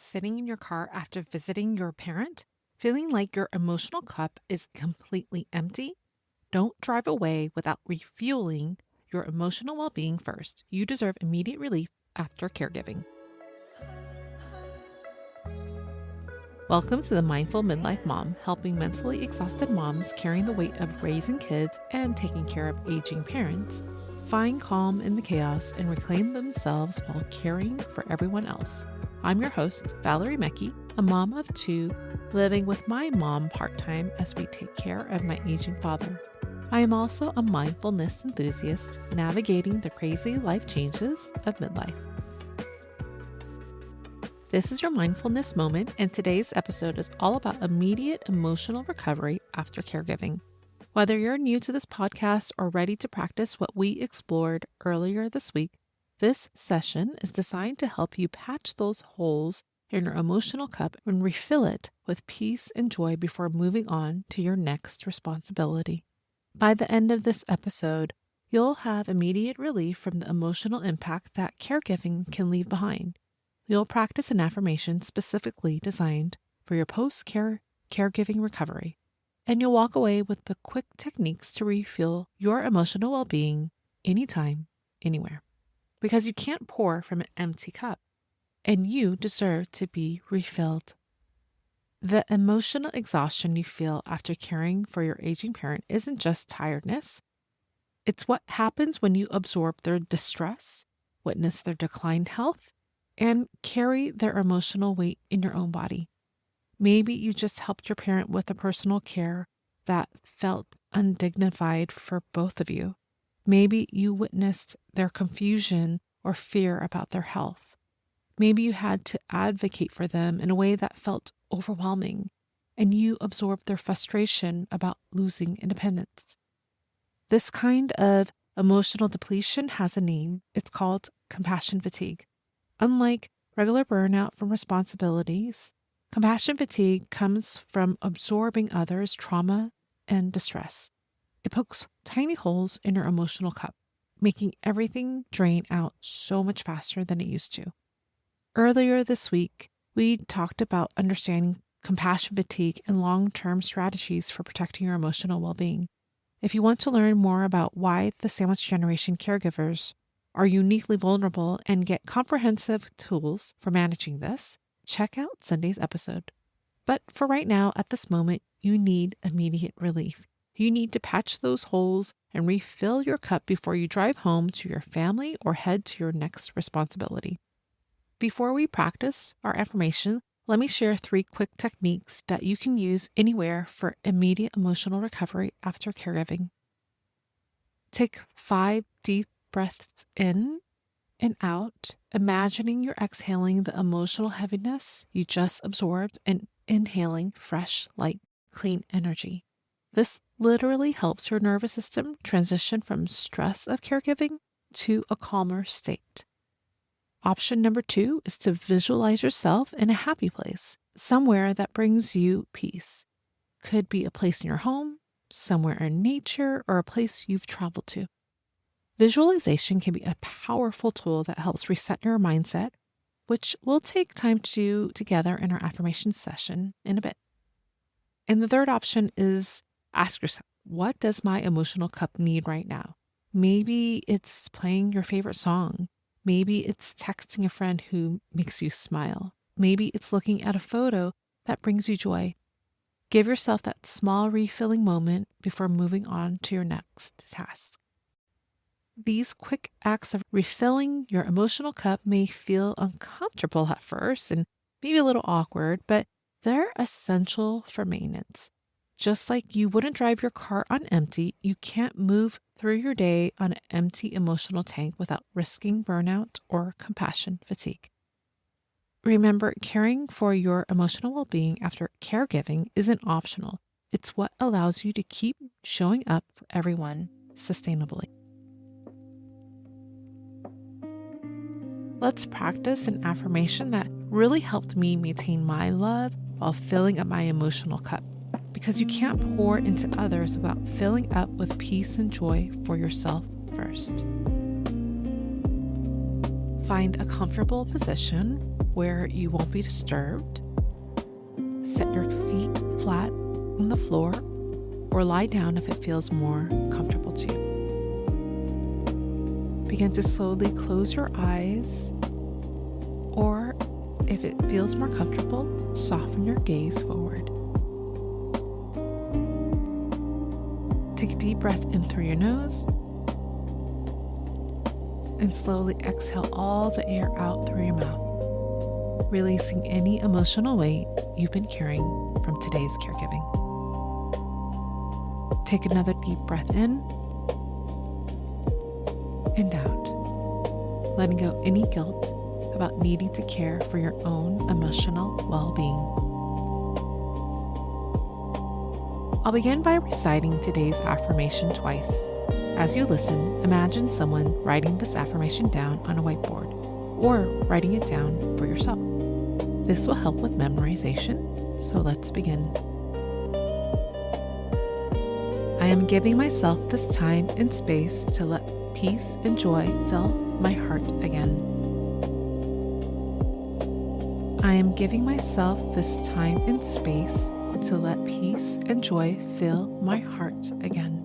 sitting in your car after visiting your parent, feeling like your emotional cup is completely empty? Don't drive away without refueling your emotional well-being first. You deserve immediate relief after caregiving. Welcome to the Mindful Midlife Mom, helping mentally exhausted moms carrying the weight of raising kids and taking care of aging parents find calm in the chaos and reclaim themselves while caring for everyone else. I'm your host, Valerie, a mom of two, living with my mom part-time as we take care of my aging father. I am also a mindfulness enthusiast, navigating the crazy life changes of midlife. This is your mindfulness moment, and today's episode is all about immediate emotional recovery after caregiving. Whether you're new to this podcast or ready to practice what we explored earlier this week, this session is designed to help you patch those holes in your emotional cup and refill it with peace and joy before moving on to your next responsibility. By the end of this episode, you'll have immediate relief from the emotional impact that caregiving can leave behind. You'll practice an affirmation specifically designed for your post-care caregiving recovery, and you'll walk away with the quick techniques to refuel your emotional well-being anytime, anywhere. Because you can't pour from an empty cup, and you deserve to be refilled. The emotional exhaustion you feel after caring for your aging parent isn't just tiredness. It's what happens when you absorb their distress, witness their declined health, and carry their emotional weight in your own body. Maybe you just helped your parent with a personal care that felt undignified for both of you. Maybe you witnessed their confusion or fear about their health. Maybe you had to advocate for them in a way that felt overwhelming, and you absorbed their frustration about losing independence. This kind of emotional depletion has a name. It's called compassion fatigue. Unlike regular burnout from responsibilities, compassion fatigue comes from absorbing others' trauma and distress. It pokes tiny holes in your emotional cup, making everything drain out so much faster than it used to. Earlier this week, we talked about understanding compassion fatigue and long-term strategies for protecting your emotional well-being. If you want to learn more about why the sandwich generation caregivers are uniquely vulnerable and get comprehensive tools for managing this, check out Sunday's episode. But for right now, at this moment, you need immediate relief. You need to patch those holes and refill your cup before you drive home to your family or head to your next responsibility. Before we practice our affirmation, let me share 3 quick techniques that you can use anywhere for immediate emotional recovery after caregiving. Take 5 deep breaths in and out, imagining you're exhaling the emotional heaviness you just absorbed and inhaling fresh, light, clean energy. This literally helps your nervous system transition from stress of caregiving to a calmer state. Option number 2 is to visualize yourself in a happy place, somewhere that brings you peace. Could be a place in your home, somewhere in nature, or a place you've traveled to. Visualization can be a powerful tool that helps reset your mindset, which we'll take time to do together in our affirmation session in a bit. And the third option is ask yourself, what does my emotional cup need right now? Maybe it's playing your favorite song. Maybe it's texting a friend who makes you smile. Maybe it's looking at a photo that brings you joy. Give yourself that small refilling moment before moving on to your next task. These quick acts of refilling your emotional cup may feel uncomfortable at first and maybe a little awkward, but they're essential for maintenance. Just like you wouldn't drive your car on empty, you can't move through your day on an empty emotional tank without risking burnout or compassion fatigue. Remember, caring for your emotional well-being after caregiving isn't optional. It's what allows you to keep showing up for everyone sustainably. Let's practice an affirmation that really helped me maintain my love while filling up my emotional cup. Because you can't pour into others without filling up with peace and joy for yourself first. Find a comfortable position where you won't be disturbed. Set your feet flat on the floor or lie down if it feels more comfortable to you. Begin to slowly close your eyes, or if it feels more comfortable, soften your gaze forward. Take a deep breath in through your nose and slowly exhale all the air out through your mouth, releasing any emotional weight you've been carrying from today's caregiving. Take another deep breath in and out, letting go any guilt about needing to care for your own emotional well-being. I'll begin by reciting today's affirmation twice. As you listen, imagine someone writing this affirmation down on a whiteboard or writing it down for yourself. This will help with memorization, so let's begin. I am giving myself this time and space to let peace and joy fill my heart again. I am giving myself this time and space to let peace and joy fill my heart again.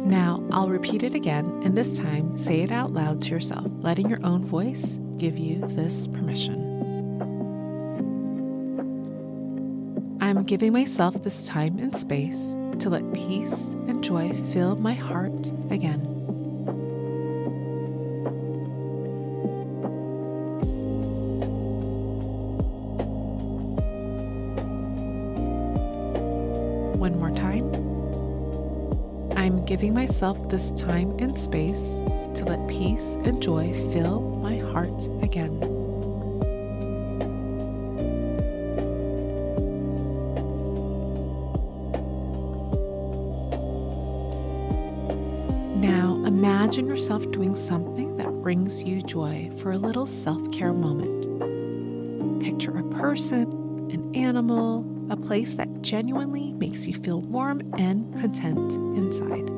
Now, I'll repeat it again, and this time say it out loud to yourself, letting your own voice give you this permission. I'm giving myself this time and space to let peace and joy fill my heart again. One more time. I'm giving myself this time and space to let peace and joy fill my heart again. Now imagine yourself doing something that brings you joy for a little self-care moment. Picture a person, an animal, a place that genuinely makes you feel warm and content inside.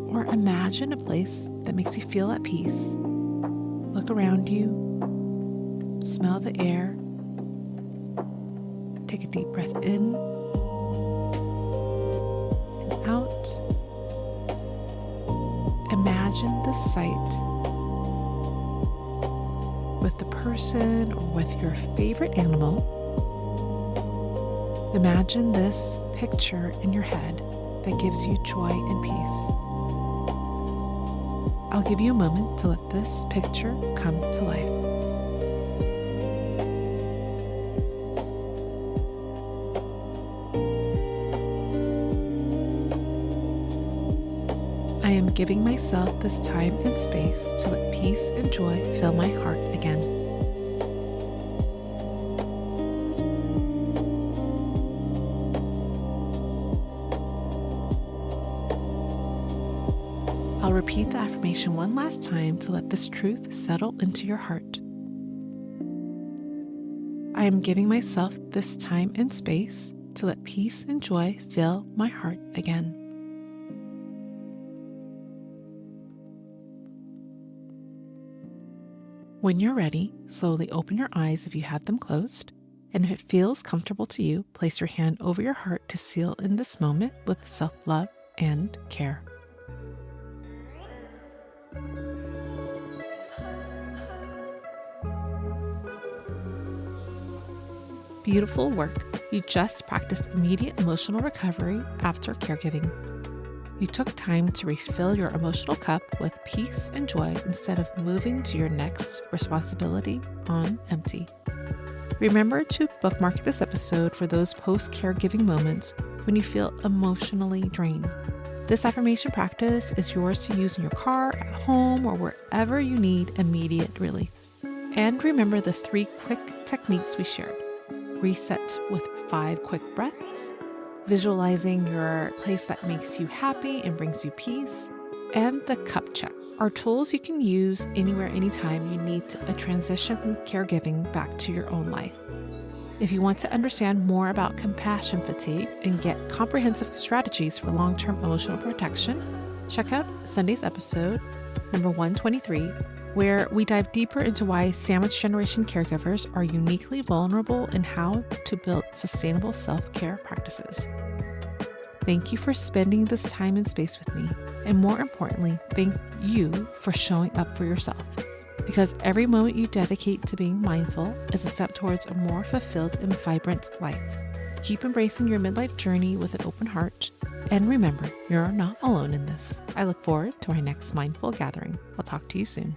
Or imagine a place that makes you feel at peace. Look around you, smell the air, take a deep breath in and out. Imagine the sight with the person or with your favorite animal. Imagine this picture in your head that gives you joy and peace. I'll give you a moment to let this picture come to life. I am giving myself this time and space to let peace and joy fill my heart again. I'll repeat the affirmation one last time to let this truth settle into your heart. I am giving myself this time and space to let peace and joy fill my heart again. When you're ready, slowly open your eyes if you have them closed, and if it feels comfortable to you, place your hand over your heart to seal in this moment with self-love and care. Beautiful work. You just practiced immediate emotional recovery after caregiving. You took time to refill your emotional cup with peace and joy instead of moving to your next responsibility on empty. Remember to bookmark this episode for those post-caregiving moments when you feel emotionally drained. This affirmation practice is yours to use in your car, at home, or wherever you need immediate relief. And remember the 3 quick techniques we shared. Reset with 5 quick breaths, visualizing your place that makes you happy and brings you peace, and the cup check are tools you can use anywhere, anytime you need a transition from caregiving back to your own life. If you want to understand more about compassion fatigue and get comprehensive strategies for long-term emotional protection, check out Sunday's episode, number 123, where we dive deeper into why sandwich generation caregivers are uniquely vulnerable and how to build sustainable self-care practices. Thank you for spending this time and space with me. And more importantly, thank you for showing up for yourself. Because every moment you dedicate to being mindful is a step towards a more fulfilled and vibrant life. Keep embracing your midlife journey with an open heart. And remember, you're not alone in this. I look forward to our next mindful gathering. I'll talk to you soon.